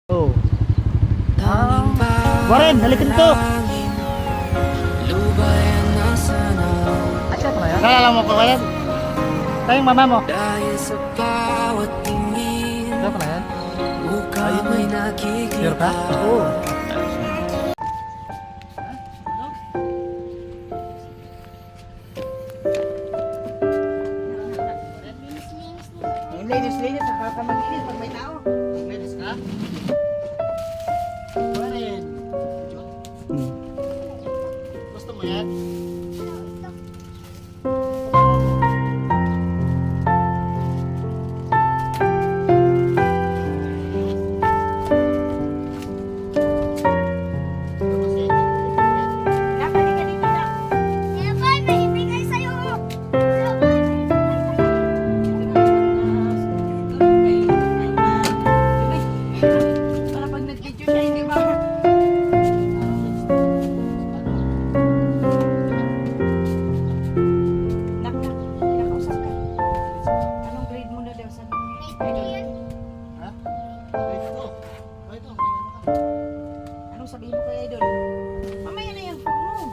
Oh. Warren, halikin to. Nalala mo pa ba yan? Ito yung mama mo. Ito pa na yan? Sure ka? Oo. Linis, nakakamaginis pag may tao. Linis ka? Warren. Gusto mo yan? Para pag nag-video siya, hindi ba? Kinakausap ka. Anong grade mo na daw sa Ha? Ito. Ito. Anong sabihin mo kay Idol? Mamaya na yung phone mo.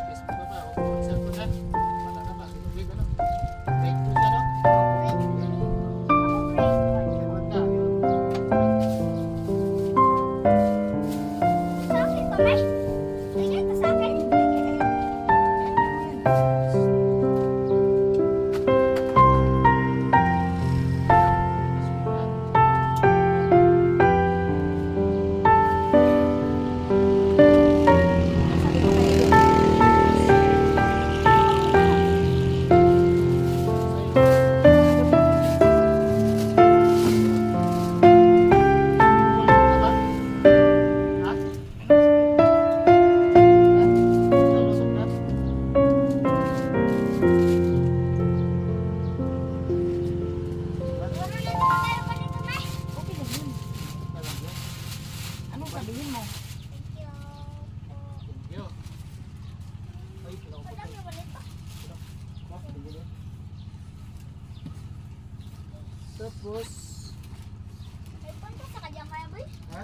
Facebook pa ba? O cellphone na? Mata na ba? Grade ano? Grade 2 siya, no? Maganda, yun. Anong sabihin mo? Tapos, ha?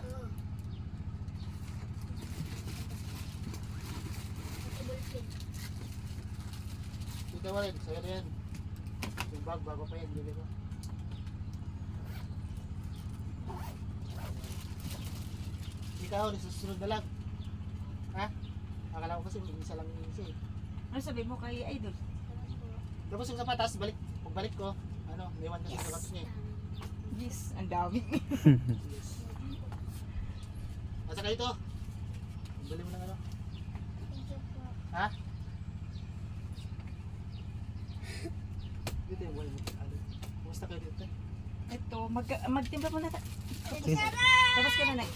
Ikaw rin, sa'yo na yan. Yung bag, bago pa yan, bili ko. Ikaw, susunod na lang. Ha? Akala ko kasi isa lang yung isa eh. Ano sabihin mo kay Idol? Tapos yung sapatas, pagbalik ko, ano, naiwan ko sa sapatos niya eh. Yes, ang dami. At saka ito, bili mo ng ano. Ha? Dito yung wala mo. Kumusta kayo dito? Ito, magtimpla mo na. Tapos ka na, Nay.